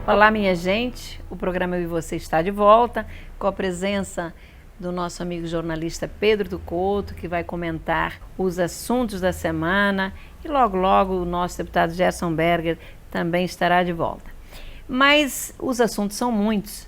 Olá, minha gente, o programa Eu e Você está de volta com a presença do nosso amigo jornalista Pedro do Couto, que vai comentar os assuntos da semana, e logo o nosso deputado Gerson Berger também estará de volta. Mas os assuntos são muitos.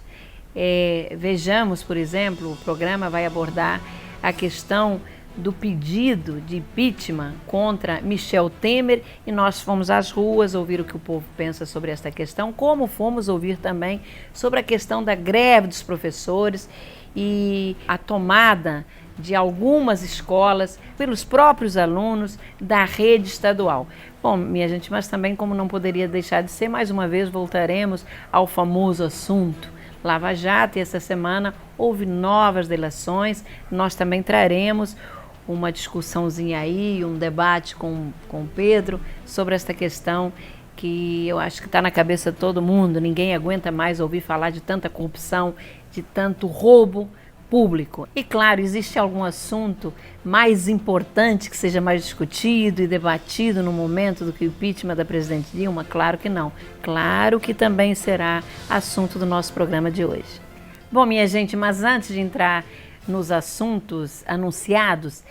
Vejamos, por exemplo, o programa vai abordar a questão do pedido de impeachment contra Michel Temer, e nós fomos às ruas ouvir o que o povo pensa sobre esta questão, como fomos ouvir também sobre a questão da greve dos professores e a tomada de algumas escolas pelos próprios alunos da rede estadual. Bom, minha gente, mas também, como não poderia deixar de ser, mais uma vez voltaremos ao famoso assunto Lava Jato, e essa semana houve novas delações. Nós também traremos uma discussãozinha aí, um debate com o Pedro sobre esta questão que eu acho que está na cabeça de todo mundo. Ninguém aguenta mais ouvir falar de tanta corrupção, de tanto roubo público. E claro, existe algum assunto mais importante que seja mais discutido e debatido no momento do que o impeachment da presidente Dilma? Claro que não. Claro que também será assunto do nosso programa de hoje. Bom, minha gente, mas antes de entrar nos assuntos anunciados,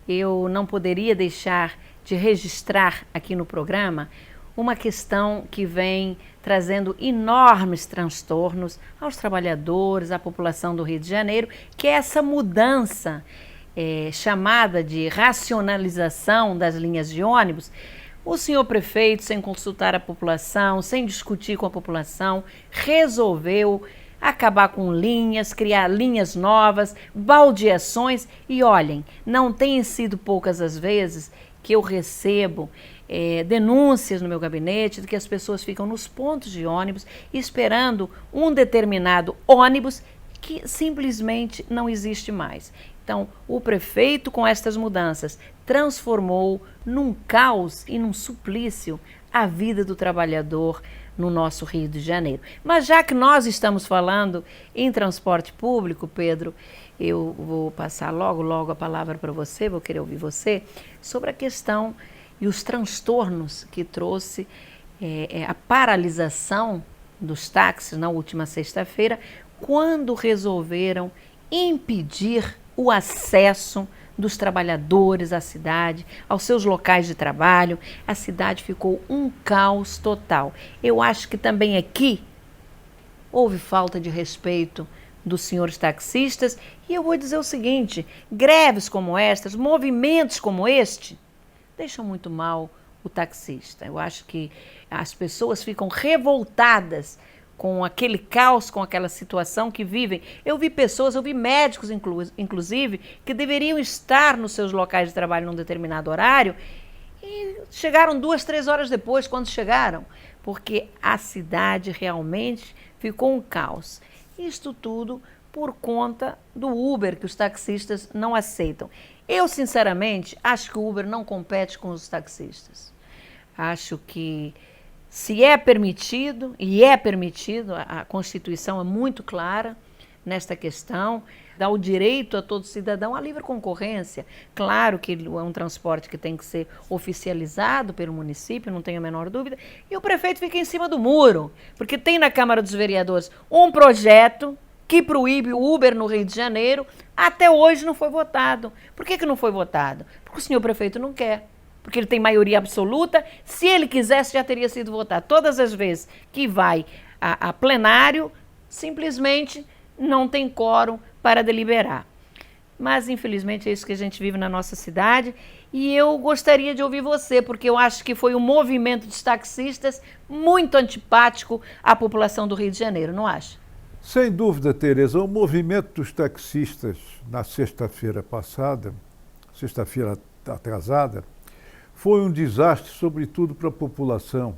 eu não poderia deixar de registrar aqui no programa uma questão que vem trazendo enormes transtornos aos trabalhadores, à população do Rio de Janeiro, que é essa mudança chamada de racionalização das linhas de ônibus. O senhor prefeito, sem consultar a população, sem discutir com a população, resolveu acabar com linhas, criar linhas novas, baldeações. E olhem, não tem sido poucas as vezes que eu recebo denúncias no meu gabinete de que as pessoas ficam nos pontos de ônibus esperando um determinado ônibus que simplesmente não existe mais. Então, o prefeito, com estas mudanças, transformou num caos e num suplício a vida do trabalhador no nosso Rio de Janeiro. Mas já que nós estamos falando em transporte público, Pedro, eu vou passar logo a palavra para você, vou querer ouvir você, sobre a questão e os transtornos que trouxe a paralisação dos táxis na última sexta-feira, quando resolveram impedir o acesso dos trabalhadores à cidade, aos seus locais de trabalho. A cidade ficou um caos total. Eu acho que também aqui houve falta de respeito dos senhores taxistas, e eu vou dizer o seguinte: greves como estas, movimentos como este, deixam muito mal o taxista. Eu acho que as pessoas ficam revoltadas com aquele caos, com aquela situação que vivem. Eu vi médicos, inclusive, que deveriam estar nos seus locais de trabalho num determinado horário e chegaram 2, 3 horas depois, quando chegaram, porque a cidade realmente ficou um caos. Isto tudo por conta do Uber, que os taxistas não aceitam. Eu, sinceramente, acho que o Uber não compete com os taxistas. Acho que se é permitido, e é permitido, a Constituição é muito clara nesta questão, dá o direito a todo cidadão à livre concorrência. Claro que é um transporte que tem que ser oficializado pelo município, não tenho a menor dúvida, e o prefeito fica em cima do muro, porque tem na Câmara dos Vereadores um projeto que proíbe o Uber no Rio de Janeiro. Até hoje não foi votado. Por que não foi votado? Porque o senhor prefeito não quer. Porque ele tem maioria absoluta. Se ele quisesse, já teria sido votado. Todas as vezes que vai a plenário, simplesmente não tem quórum para deliberar. Mas, infelizmente, é isso que a gente vive na nossa cidade. E eu gostaria de ouvir você, porque eu acho que foi um movimento dos taxistas muito antipático à população do Rio de Janeiro, não acha? Sem dúvida, Tereza, o movimento dos taxistas na sexta-feira passada, sexta-feira atrasada, foi um desastre, sobretudo para a população,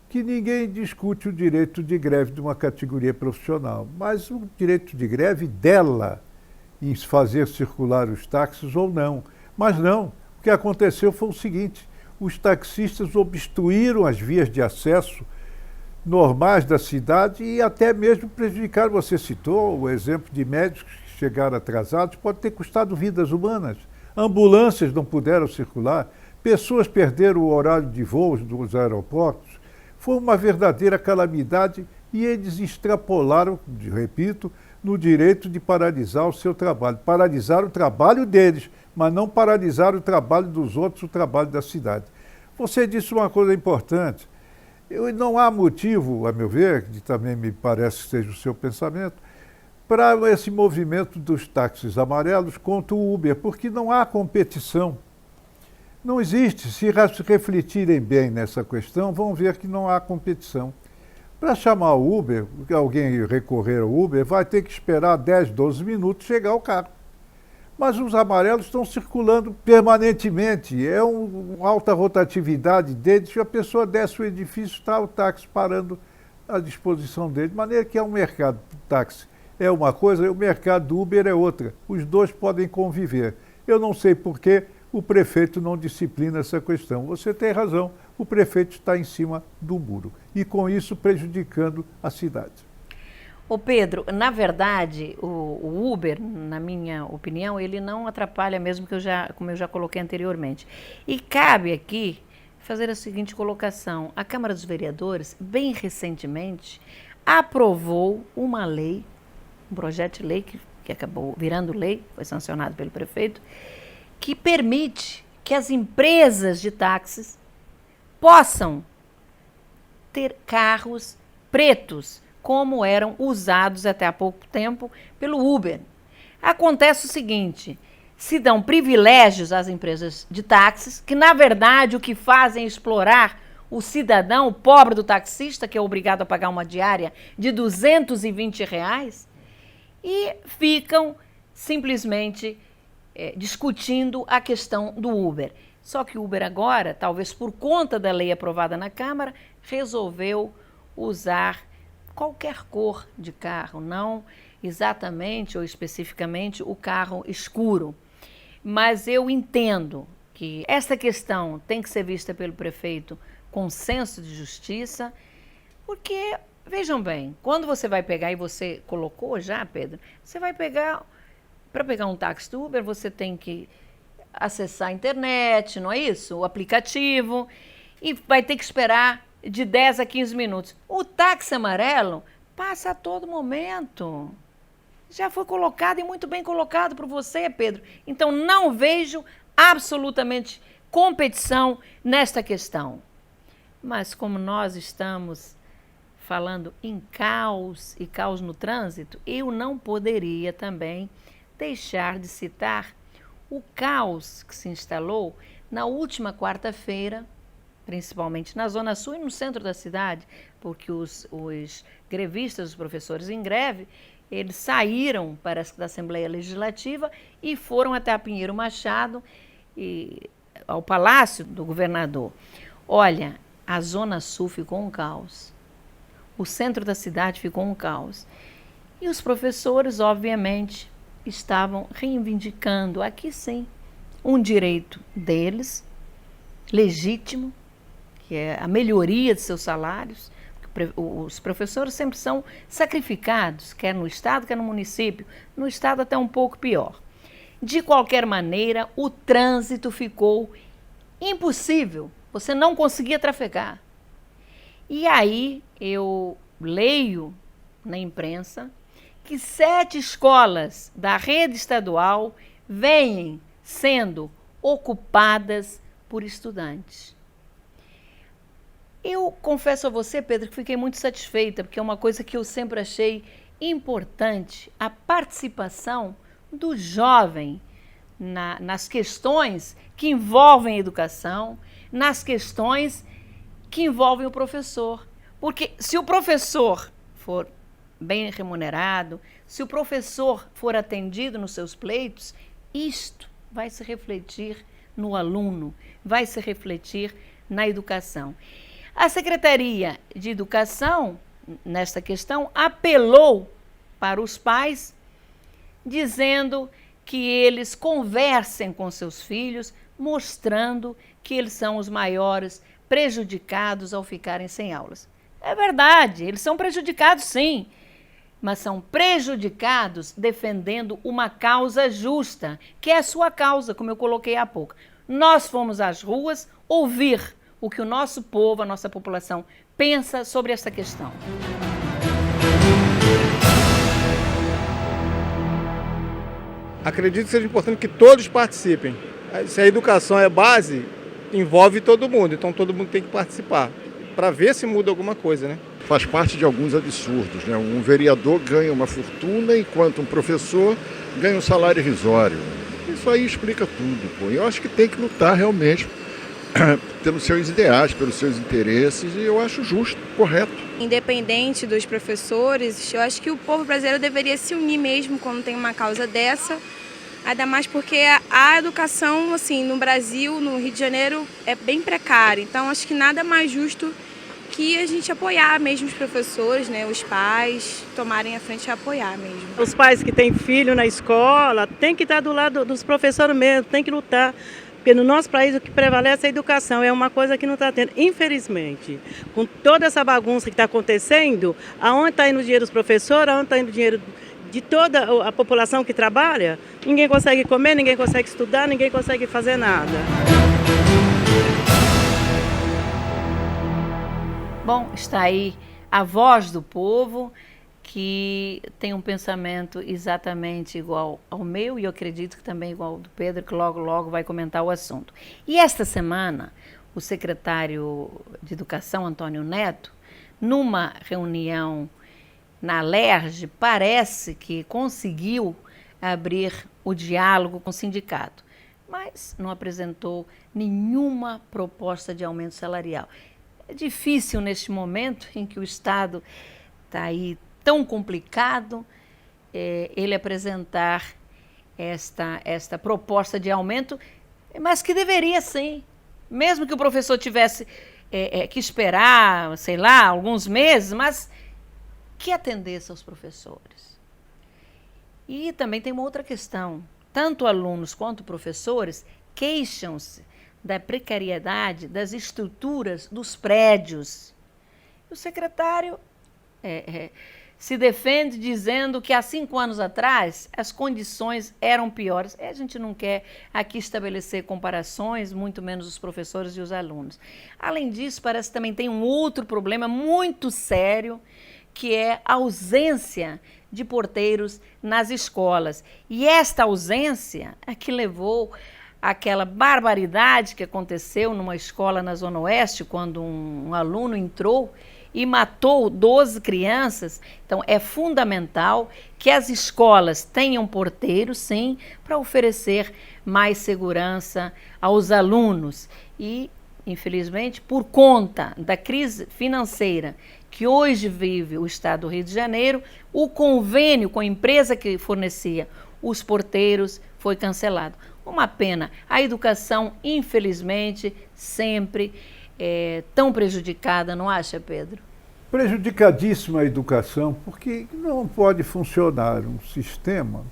que ninguém discute o direito de greve de uma categoria profissional, mas o direito de greve dela em fazer circular os táxis ou não. Mas não, o que aconteceu foi o seguinte: os taxistas obstruíram as vias de acesso normais da cidade e até mesmo prejudicaram. Você citou o exemplo de médicos que chegaram atrasados, pode ter custado vidas humanas. Ambulâncias não puderam circular, pessoas perderam o horário de voos dos aeroportos. Foi uma verdadeira calamidade E eles extrapolaram, repito, no direito de paralisar o seu trabalho. Paralisaram o trabalho deles, mas não paralisaram o trabalho dos outros, o trabalho da cidade. Você disse uma coisa importante. Não há motivo, a meu ver, que também me parece que seja o seu pensamento, para esse movimento dos táxis amarelos contra o Uber, porque não há competição. Não existe. Se refletirem bem nessa questão, vão ver que não há competição. Para chamar o Uber, alguém recorrer ao Uber, vai ter que esperar 10, 12 minutos chegar o carro. Mas os amarelos estão circulando permanentemente. É uma alta rotatividade deles. Se a pessoa desce o edifício, está o táxi parando à disposição dele. De maneira que é um mercado do táxi. É uma coisa, o mercado do Uber é outra. Os dois podem conviver. Eu não sei por que o prefeito não disciplina essa questão. Você tem razão, o prefeito está em cima do muro. E com isso prejudicando a cidade. Ô Pedro, na verdade, o Uber, na minha opinião, ele não atrapalha mesmo, como eu já coloquei anteriormente. E cabe aqui fazer a seguinte colocação. A Câmara dos Vereadores, bem recentemente, aprovou uma lei, um projeto de lei que acabou virando lei, foi sancionado pelo prefeito, que permite que as empresas de táxis possam ter carros pretos, como eram usados até há pouco tempo pelo Uber. Acontece o seguinte, se dão privilégios às empresas de táxis, que na verdade o que fazem é explorar o cidadão, o pobre do taxista, que é obrigado a pagar uma diária de R$220, e ficam simplesmente discutindo a questão do Uber. Só que o Uber agora, talvez por conta da lei aprovada na Câmara, resolveu usar qualquer cor de carro, não exatamente ou especificamente o carro escuro. Mas eu entendo que essa questão tem que ser vista pelo prefeito com senso de justiça, porque, vejam bem, quando você vai pegar, e você colocou já, Pedro, você vai pegar, para pegar um táxi do Uber, você tem que acessar a internet, não é isso? O aplicativo, e vai ter que esperar de 10 a 15 minutos. O táxi amarelo passa a todo momento. Já foi colocado e muito bem colocado por você, Pedro. Então, não vejo absolutamente competição nesta questão. Mas como nós estamos falando em caos e caos no trânsito, eu não poderia também deixar de citar o caos que se instalou na última quarta-feira, principalmente na Zona Sul e no centro da cidade, porque os grevistas, os professores em greve, eles saíram da Assembleia Legislativa e foram até a Pinheiro Machado, ao Palácio do Governador. Olha, a Zona Sul ficou um caos, o centro da cidade ficou um caos. E os professores, obviamente, estavam reivindicando, aqui sim, um direito deles, legítimo, que é a melhoria de seus salários. Os professores sempre são sacrificados, quer no estado, quer no município. No estado até um pouco pior. De qualquer maneira, o trânsito ficou impossível. Você não conseguia trafegar. E aí eu leio na imprensa que 7 escolas da rede estadual vêm sendo ocupadas por estudantes. Eu confesso a você, Pedro, que fiquei muito satisfeita, porque é uma coisa que eu sempre achei importante, a participação do jovem nas questões que envolvem a educação, nas questões que envolvem o professor. Porque se o professor for bem remunerado, se o professor for atendido nos seus pleitos, isto vai se refletir no aluno, vai se refletir na educação. A Secretaria de Educação, nesta questão, apelou para os pais, dizendo que eles conversem com seus filhos, mostrando que eles são os maiores prejudicados ao ficarem sem aulas. É verdade, eles são prejudicados sim, mas são prejudicados defendendo uma causa justa, que é a sua causa, como eu coloquei há pouco. Nós fomos às ruas ouvir o que o nosso povo, a nossa população, pensa sobre essa questão. Acredito que seja importante que todos participem. Se a educação é base, envolve todo mundo, então todo mundo tem que participar, para ver se muda alguma coisa, né? Faz parte de alguns absurdos, né? Um vereador ganha uma fortuna, enquanto um professor ganha um salário irrisório. Isso aí explica tudo, pô. Eu acho que tem que lutar realmente pelos seus ideais, pelos seus interesses, e eu acho justo, correto. Independente dos professores, eu acho que o povo brasileiro deveria se unir mesmo quando tem uma causa dessa, ainda mais porque a educação, assim, no Brasil, no Rio de Janeiro, é bem precária. Então, acho que nada mais justo que a gente apoiar mesmo os professores, né, os pais, tomarem a frente e apoiar mesmo. Os pais que têm filho na escola têm que estar do lado dos professores mesmo, têm que lutar. Porque no nosso país o que prevalece é a educação, é uma coisa que não está tendo. Infelizmente, com toda essa bagunça que está acontecendo, aonde está indo o dinheiro dos professores, aonde está indo o dinheiro de toda a população que trabalha, ninguém consegue comer, ninguém consegue estudar, ninguém consegue fazer nada. Bom, está aí a voz do povo, que tem um pensamento exatamente igual ao meu, e eu acredito que também igual ao do Pedro, que logo, logo vai comentar o assunto. E esta semana, o secretário de Educação, Antônio Neto, numa reunião na Alerj, parece que conseguiu abrir o diálogo com o sindicato, mas não apresentou nenhuma proposta de aumento salarial. É difícil neste momento em que o Estado está aí tão complicado, ele apresentar esta proposta de aumento, mas que deveria sim, mesmo que o professor tivesse que esperar, sei lá, alguns meses, mas que atendesse aos professores. E também tem uma outra questão, tanto alunos quanto professores queixam-se da precariedade das estruturas dos prédios. O secretário se defende dizendo que há 5 anos atrás as condições eram piores. A gente não quer aqui estabelecer comparações, muito menos os professores e os alunos. Além disso, parece que também tem um outro problema muito sério, que é a ausência de porteiros nas escolas. E esta ausência é que levou àquela barbaridade que aconteceu numa escola na Zona Oeste, quando um aluno entrou e matou 12 crianças. Então, é fundamental que as escolas tenham porteiros, sim, para oferecer mais segurança aos alunos. E, infelizmente, por conta da crise financeira que hoje vive o Estado do Rio de Janeiro, o convênio com a empresa que fornecia os porteiros foi cancelado. Uma pena. A educação, infelizmente, sempre tão prejudicada, não acha, Pedro? Prejudicadíssima a educação, porque não pode funcionar um sistema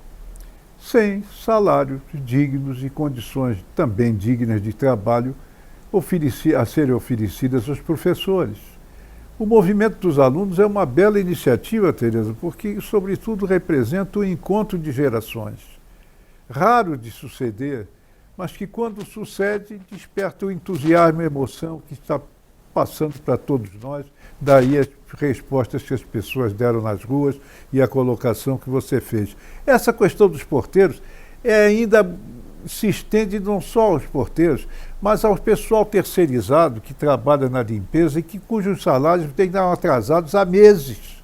sem salários dignos e condições também dignas de trabalho a serem oferecidas aos professores. O movimento dos alunos é uma bela iniciativa, Tereza, porque, sobretudo, representa o encontro de gerações. Raro de suceder, mas que, quando sucede, desperta o entusiasmo e a emoção que está passando para todos nós. Daí as respostas que as pessoas deram nas ruas e a colocação que você fez. Essa questão dos porteiros ainda se estende não só aos porteiros, mas ao pessoal terceirizado que trabalha na limpeza e cujos salários têm atrasados há meses.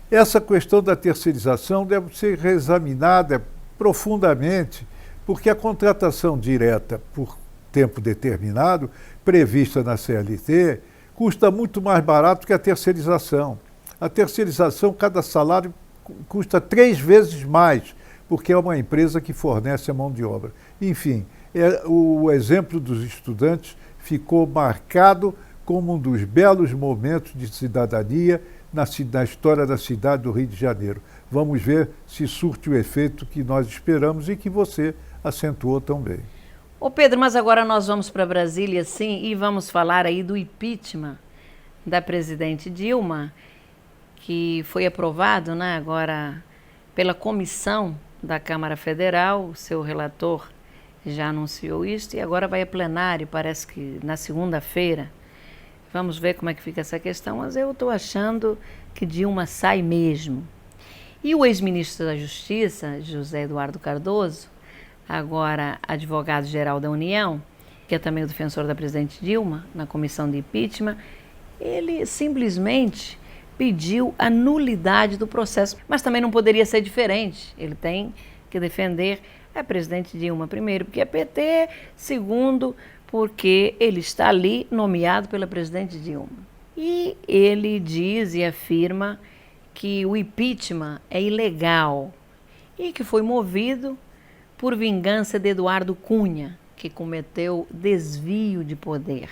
Essa questão da terceirização deve ser reexaminada profundamente, porque a contratação direta por tempo determinado, prevista na CLT, custa muito mais barato que a terceirização. A terceirização, cada salário custa 3 vezes mais, porque é uma empresa que fornece a mão de obra. Enfim, o exemplo dos estudantes ficou marcado como um dos belos momentos de cidadania na história da cidade do Rio de Janeiro. Vamos ver se surte o efeito que nós esperamos e que você acentuou tão bem. Ô Pedro, mas agora nós vamos para Brasília, sim, e vamos falar aí do impeachment da presidente Dilma, que foi aprovado, né, agora pela comissão da Câmara Federal. O seu relator já anunciou isso e agora vai a plenário, parece que na segunda-feira Vamos ver como é que fica essa questão, mas eu estou achando que Dilma sai mesmo. E o ex-ministro da Justiça, José Eduardo Cardoso, agora advogado-geral da União, que é também o defensor da presidente Dilma, na comissão de impeachment, ele simplesmente pediu a nulidade do processo, mas também não poderia ser diferente. Ele tem que defender a presidente Dilma, primeiro, porque é PT, segundo, porque ele está ali nomeado pela presidente Dilma. E ele diz e afirma que o impeachment é ilegal e que foi movido por vingança de Eduardo Cunha, que cometeu desvio de poder.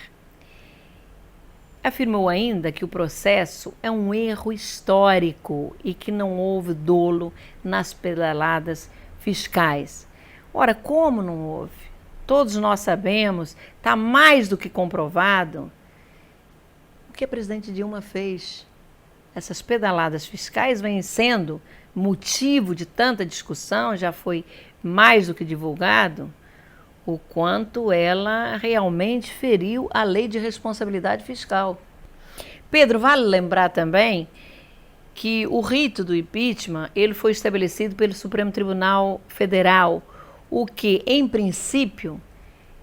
Afirmou ainda que o processo é um erro histórico e que não houve dolo nas pedaladas fiscais. Ora, como não houve? Todos nós sabemos, está mais do que comprovado, o que a presidente Dilma fez. Essas pedaladas fiscais vêm sendo motivo de tanta discussão, já foi mais do que divulgado, o quanto ela realmente feriu a lei de responsabilidade fiscal. Pedro, vale lembrar também que o rito do impeachment ele foi estabelecido pelo Supremo Tribunal Federal, o que, em princípio,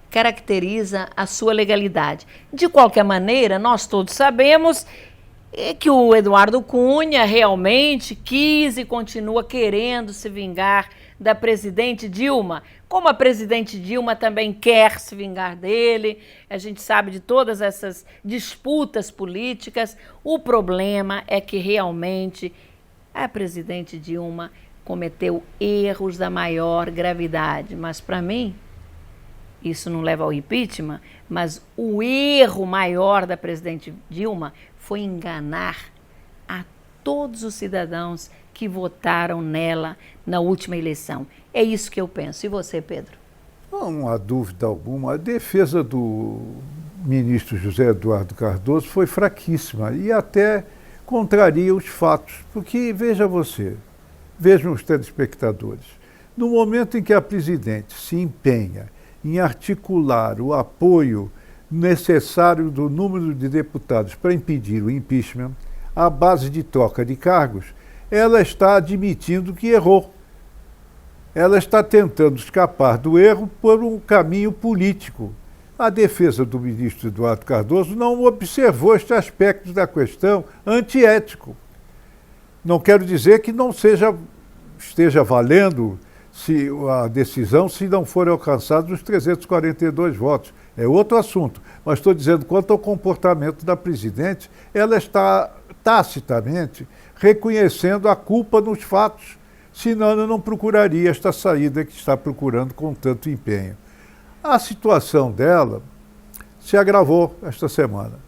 caracteriza a sua legalidade. De qualquer maneira, nós todos sabemos que o Eduardo Cunha realmente quis e continua querendo se vingar da presidente Dilma, como a presidente Dilma também quer se vingar dele. A gente sabe de todas essas disputas políticas. O problema é que realmente a presidente Dilma cometeu erros da maior gravidade, mas para mim isso não leva ao impeachment, mas o erro maior da presidente Dilma foi enganar a todos os cidadãos que votaram nela na última eleição. É isso que eu penso. E você, Pedro? Não há dúvida alguma. A defesa do ministro José Eduardo Cardoso foi fraquíssima e até contraria os fatos. Porque, vejam os telespectadores, no momento em que a presidente se empenha em articular o apoio necessário do número de deputados para impedir o impeachment, à base de troca de cargos, ela está admitindo que errou. Ela está tentando escapar do erro por um caminho político. A defesa do ministro Eduardo Cardoso não observou este aspecto da questão antiético. Não quero dizer que não esteja valendo a decisão se não forem alcançados os 342 votos. É outro assunto. Mas estou dizendo, quanto ao comportamento da presidente, ela está tacitamente reconhecendo a culpa nos fatos, senão ela não procuraria esta saída que está procurando com tanto empenho. A situação dela se agravou esta semana,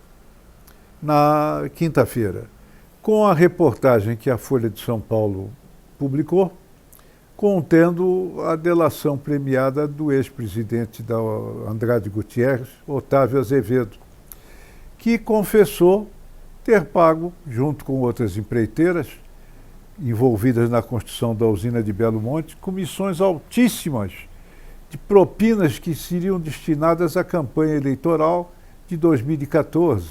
na quinta-feira, com a reportagem que a Folha de São Paulo publicou, contendo a delação premiada do ex-presidente da Andrade Gutierrez, Otávio Azevedo, que confessou ter pago, junto com outras empreiteiras envolvidas na construção da usina de Belo Monte, comissões altíssimas de propinas que seriam destinadas à campanha eleitoral de 2014.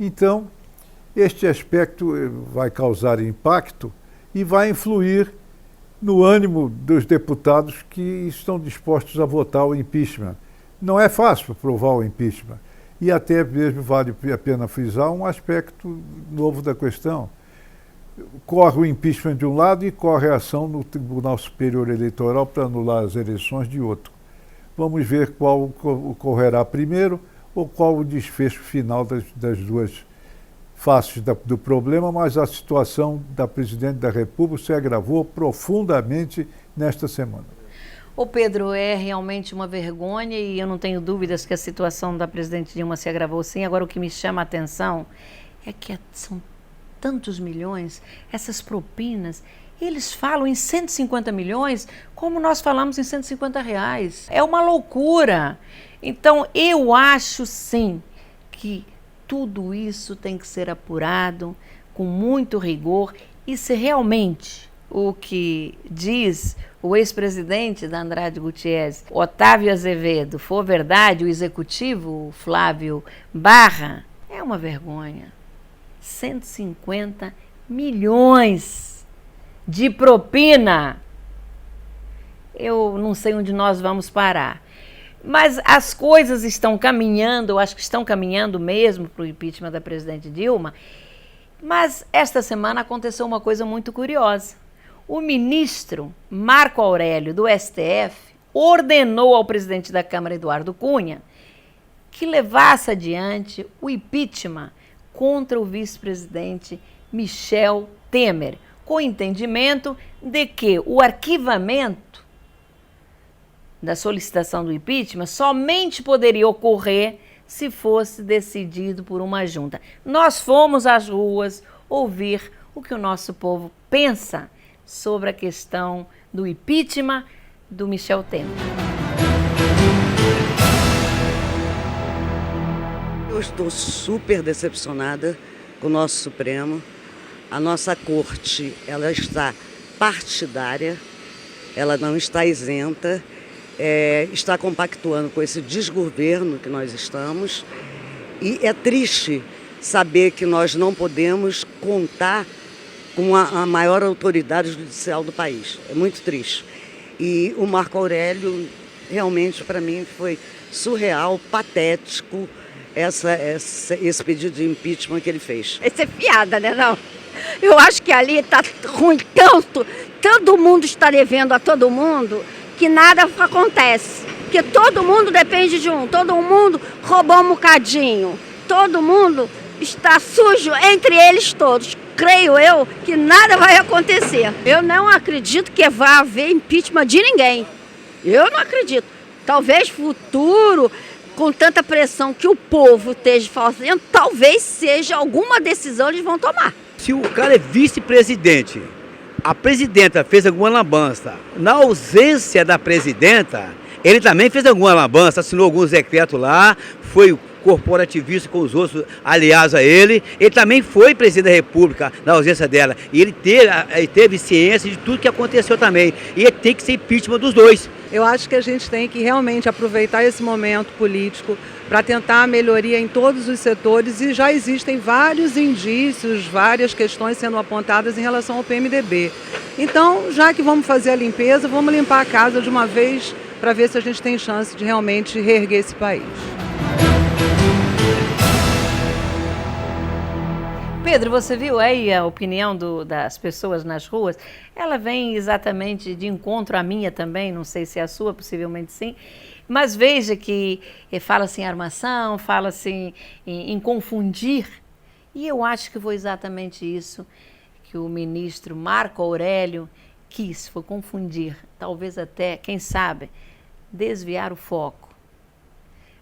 Então, este aspecto vai causar impacto e vai influir no ânimo dos deputados que estão dispostos a votar o impeachment. Não é fácil aprovar o impeachment. E até mesmo vale a pena frisar um aspecto novo da questão. Corre o impeachment de um lado e corre a ação no Tribunal Superior Eleitoral para anular as eleições de outro. Vamos ver qual ocorrerá primeiro ou qual o desfecho final das duas faces do problema, mas a situação da presidente da República se agravou profundamente nesta semana. Ô Pedro, é realmente uma vergonha e eu não tenho dúvidas que a situação da presidente Dilma se agravou sim. Agora o que me chama a atenção é que são tantos milhões, essas propinas, eles falam em 150 milhões como nós falamos em R$150. É uma loucura. Então eu acho sim que tudo isso tem que ser apurado com muito rigor e se realmente o que diz o ex-presidente da Andrade Gutierrez, Otávio Azevedo, for verdade, o executivo Flávio Barra, é É uma vergonha. 150 milhões de propina. Eu não sei onde nós vamos parar. Mas as coisas estão caminhando, eu acho que estão caminhando mesmo para o impeachment da presidente Dilma. Mas esta semana aconteceu uma coisa muito curiosa. O ministro Marco Aurélio do STF ordenou ao presidente da Câmara, Eduardo Cunha, que levasse adiante o impeachment contra o vice-presidente Michel Temer, com o entendimento de que o arquivamento da solicitação do impeachment somente poderia ocorrer se fosse decidido por uma junta. Nós fomos às ruas ouvir o que o nosso povo pensa sobre a questão do impeachment do Michel Temer. Eu estou super decepcionada com o nosso Supremo. A nossa corte, ela está partidária, ela não está isenta, está compactuando com esse desgoverno que nós estamos. E é triste saber que nós não podemos contar com a maior autoridade judicial do país. É muito triste. E o Marco Aurélio, realmente, para mim, foi surreal, patético, esse pedido de impeachment que ele fez. Essa é fiada, né, não? Eu acho que ali está ruim tanto, todo mundo está devendo a todo mundo, que nada acontece. Porque todo mundo depende de um, todo mundo roubou um bocadinho, todo mundo está sujo entre eles todos. Creio eu que nada vai acontecer. Eu não acredito que vai haver impeachment de ninguém. Eu não acredito. Talvez futuro, com tanta pressão que o povo esteja fazendo, talvez seja alguma decisão eles vão tomar. Se o cara é vice-presidente, a presidenta fez alguma lambança, na ausência da presidenta, ele também fez alguma lambança, assinou alguns decretos lá, foi corporativista com os outros aliados a ele também foi presidente da República na ausência dela, e ele teve ciência de tudo que aconteceu também, e tem que ser impeachment dos dois. Eu acho que a gente tem que realmente aproveitar esse momento político para tentar a melhoria em todos os setores, e já existem vários indícios, várias questões sendo apontadas em relação ao PMDB. Então, já que vamos fazer a limpeza, vamos limpar a casa de uma vez para ver se a gente tem chance de realmente reerguer esse país. Pedro, você viu aí a opinião das pessoas nas ruas? Ela vem exatamente de encontro à minha também, não sei se é a sua, possivelmente sim, mas veja que fala-se em armação, fala-se em confundir, e eu acho que foi exatamente isso que o ministro Marco Aurélio quis, foi confundir, talvez até, quem sabe, desviar o foco.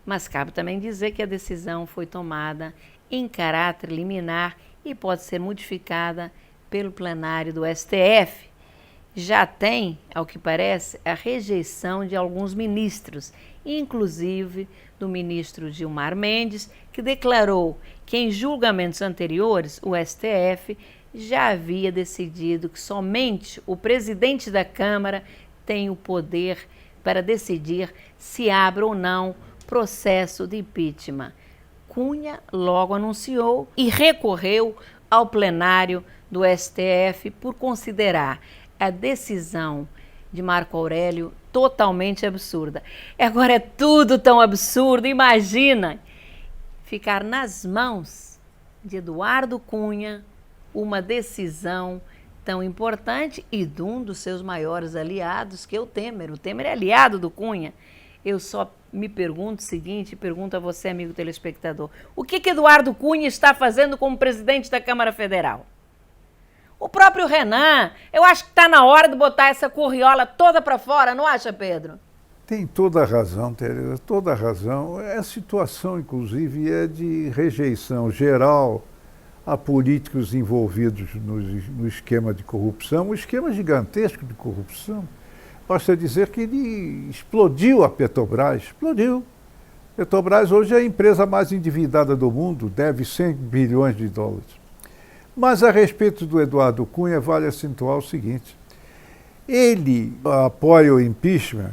Mas cabe também dizer que a decisão foi tomada em caráter liminar e pode ser modificada pelo plenário do STF. Já tem, ao que parece, a rejeição de alguns ministros, inclusive do ministro Gilmar Mendes, que declarou que em julgamentos anteriores o STF já havia decidido que somente o presidente da Câmara tem o poder para decidir se abre ou não processo de impeachment. Cunha logo anunciou e recorreu ao plenário do STF por considerar a decisão de Marco Aurélio totalmente absurda. Agora é tudo tão absurdo, imagina ficar nas mãos de Eduardo Cunha uma decisão tão importante e de um dos seus maiores aliados, que é o Temer. O Temer é aliado do Cunha. Eu só me pergunto o seguinte, pergunto a você, amigo telespectador, o que Eduardo Cunha está fazendo como presidente da Câmara Federal? O próprio Renan, eu acho que está na hora de botar essa curriola toda para fora, não acha, Pedro? Tem toda a razão, Tereza, toda a razão. A situação, inclusive, é de rejeição geral a políticos envolvidos no esquema de corrupção, um esquema gigantesco de corrupção. Basta dizer que ele explodiu a Petrobras, explodiu. Petrobras hoje é a empresa mais endividada do mundo, deve 100 bilhões de dólares. Mas a respeito do Eduardo Cunha, vale acentuar o seguinte, ele apoia o impeachment,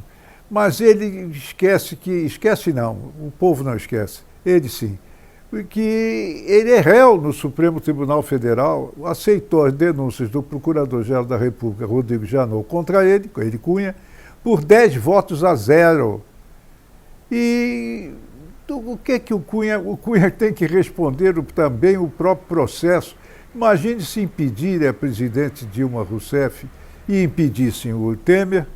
mas ele esquece não, o povo não esquece, ele sim, que ele é réu no Supremo Tribunal Federal, aceitou as denúncias do Procurador-Geral da República, Rodrigo Janot, contra ele Cunha, por 10 votos a 0. E o que o Cunha tem que responder também o próprio processo? Imagine se impedirem a presidente Dilma Rousseff e impedissem o Temer,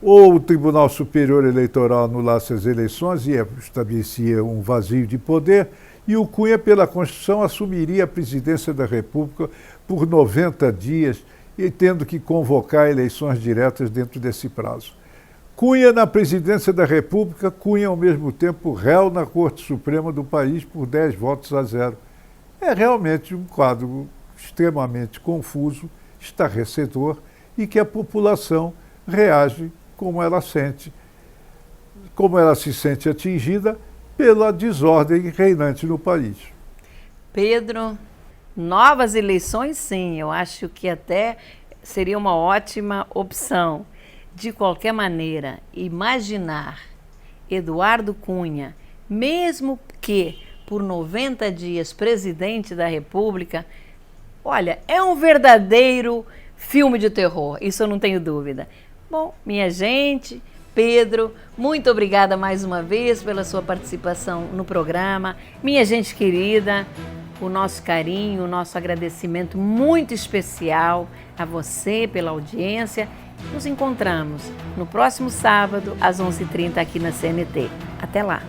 ou o Tribunal Superior Eleitoral anulasse as eleições e estabelecia um vazio de poder, e o Cunha, pela Constituição, assumiria a presidência da República por 90 dias, e tendo que convocar eleições diretas dentro desse prazo. Cunha na presidência da República, Cunha ao mesmo tempo réu na Corte Suprema do país por 10 votos a 0. É realmente um quadro extremamente confuso, estarrecedor, e que a população reage como ela se sente atingida pela desordem reinante no país. Pedro, novas eleições, sim, eu acho que até seria uma ótima opção. De qualquer maneira, imaginar Eduardo Cunha, mesmo que por 90 dias presidente da República, olha, é um verdadeiro filme de terror, isso eu não tenho dúvida. Bom, minha gente, Pedro, muito obrigada mais uma vez pela sua participação no programa. Minha gente querida, o nosso carinho, o nosso agradecimento muito especial a você pela audiência. Nos encontramos no próximo sábado, às 11h30 aqui na CNT. Até lá!